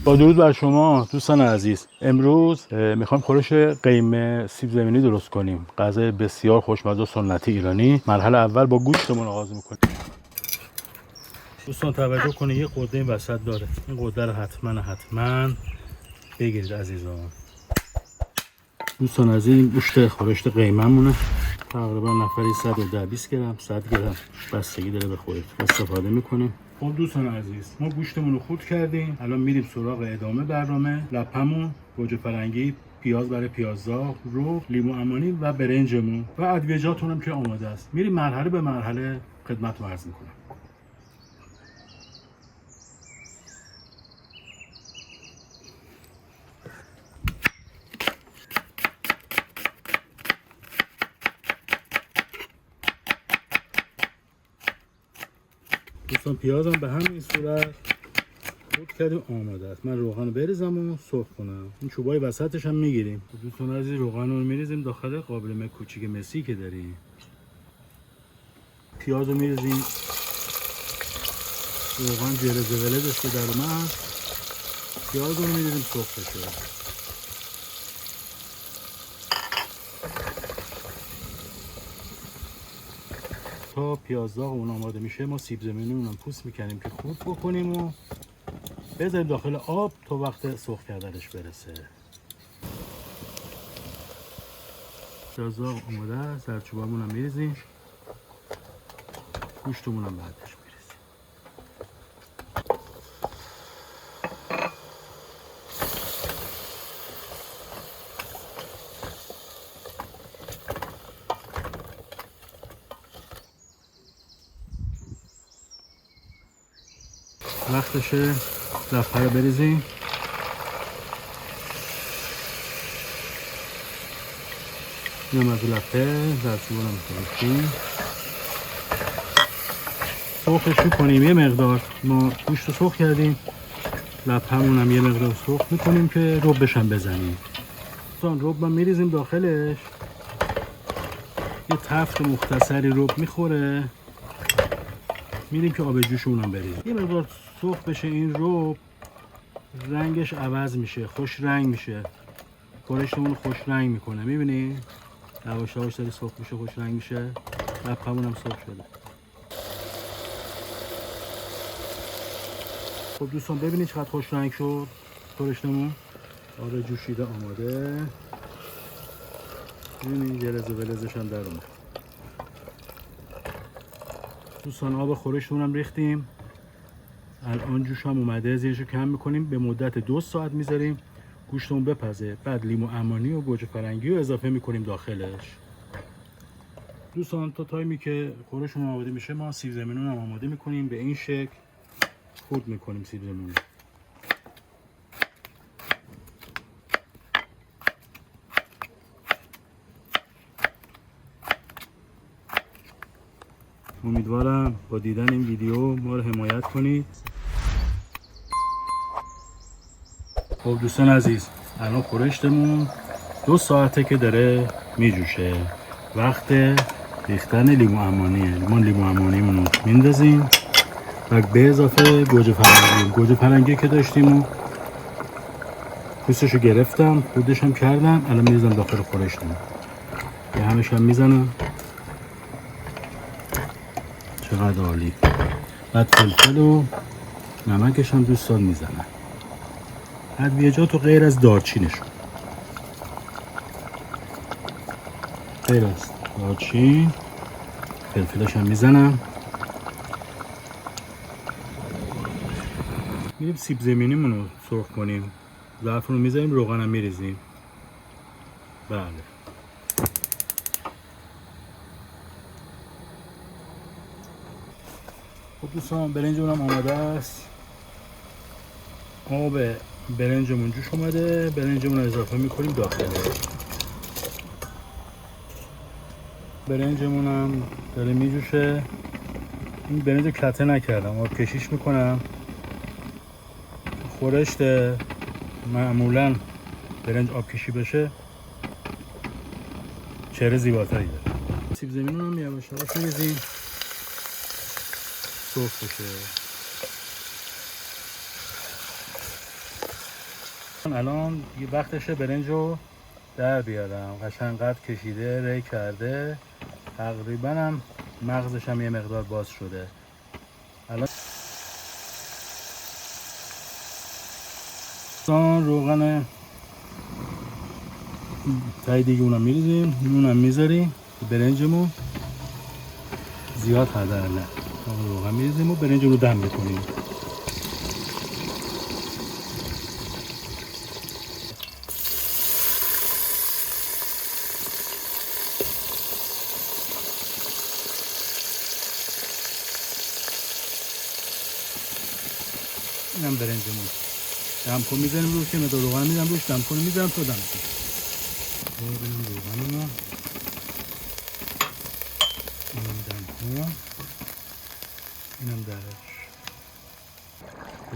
با درود بر شما دوستان عزیز. امروز میخوایم خورش قیمه سیب زمینی درست کنیم. غذای بسیار خوشمزه و سنتی ایرانی. مرحله اول با گوشتمون آغاز میکنیم. دوستان توجه کنید یه قده این وسط داره. این قده رو حتما بگیرید عزیزان. دوستان عزیز این گوشت خورشت قیمه مونه. تقریبا نفری 120 گرم 100 گرم بستگی داره به خودت استفاده میکنیم. خب دوستان عزیز ما گوشتمون رو خورد کردیم. الان میریم سراغ ادامه برنامه. لپمون، گوجه فرنگی، پیاز برای پیازداغ، رو لیمو عمانی و برنجمون و ادویجاتون هم که آماده است. میریم مرحله به مرحله خدمتتون عرض میکنم. دوستان پیازم به همین صورت خورد کردیم آماده است. من روغن رو بریزم و سرخ کنم. این چوبای وسطش هم میگیریم. دوستان عزیز روغن رو میریزیم داخل قابلمه کوچیک مسی که داریم. پیاز رو میریزیم. روغن جلزه ولزش که در اومد. پیاز رو میریزیم سرخ بشه. تا پیازداغ اون آماده میشه ما سیب زمینی اونم پوست میکنیم که خورد بکنیم و بذاریم داخل آب تا وقت سرخ کردنش برسه. پیازداغ آماده، زردچوبمون هم میریزیم. گوشتمون هم بعدش میریزیم. وقتشه لپه رو بریزیم. اینم از لپه زردچوبون هم میریزیم. سرخش میکنیم یه مقدار. ما گوشت رو سرخ کردیم. لپه‌مون هم یه مقدار سرخ میکنیم که ربش هم بزنیم. رب هم میریزیم داخلش. یه تفت مختصری رب میخوره. میریم که آب جوشمون هم بریم. یه مقدار سرخ بشه این رب رنگش عوض میشه، خوش رنگ میشه. خورشتمون رو خوش رنگ میکنه. میبینی؟ یواش یواش داره سرخ میشه، خوش رنگ میشه. لپه‌مون هم سرخ شده. خب دوستان ببینید چقدر خوش رنگ شد خورشتمون. آب جوشیده آماده. ببینید جلزه ولزش هم در اومد. دوستان آب خورشتمون هم ریختیم. الان جوش هم اومده. زیرشو کم میکنیم. به مدت 2 ساعت میذاریم گوشتمون بپزه. بعد لیمو عمانی و گوجه فرنگی رو اضافه میکنیم داخلش. دوستان تا تایمی که خورشتمون آماده میشه ما سیب زمینی رو آماده میکنیم. به این شکل خورد میکنیم سیب زمینی. امیدوارم با دیدن این ویدیو ما رو حمایت کنید. خب دوستان عزیز الان خورشتمون 2 ساعته که داره میجوشه. وقت ریختن لیمو عمانیه. ما لیمو عمانیمون رو میندازیم و به اضافه گوجه فرنگی که داشتیم و پوستشو گرفتم خودش هم کردم. الان میریزم داخل خورشتمون. یه همش هم میزنم. چقدر عالی. بعد فلفل و نمکش هم دوستان میزنم. ادویجات و غیر از دارچینشون. غیر از دارچین فلفلش هم میزنم. میریم سیب زمینیمون رو سرخ کنیم. زعفرون رو میذاریم، روغن هم میریزیم. بله. خب دوستان برنجمون هم آماده است. آب برنجمون جوش اومده. برنجمون رو اضافه میکنیم داخل. برنجمون هم داره میجوشه. این برنج رو کته نکردم، آب کشیش میکنم. خورشت معمولا برنج آب کشی بشه چهره زیباتری داره. سیب زمینی هم یواش یواش میریزیم سرخ بشه. الان یه وقتشه برنج رو در بیارم. قشنگ قد کشیده، ری کرده، تقریبا هم مغزش هم یه مقدار باز شده. الان روغن تایی دیگه اونم میریزیم، اونم میذاریم برنجمون زیاد هدر نه. روغن میریزیم و برنجمون رو دم میکنیم. اینم برنجمون دم کن میزنیم روش، که مقدار روغن میدم روش، دم کن میزنم تا دم کن. ببینم روغنمو اینم دم کن، اینم درش.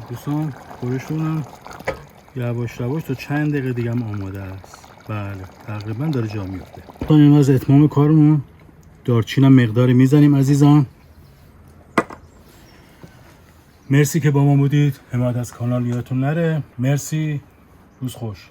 دوستان خورشونم یواش یواش تا چند دقیقه دیگه هم آماده است. بله تقریبا داره جا میفته. این از اتمام کارمون دارچین هم مقداری میزنیم عزیزان. مرسی که با ما بودید. حمایت از کانال یادتون نره. مرسی، روز خوش.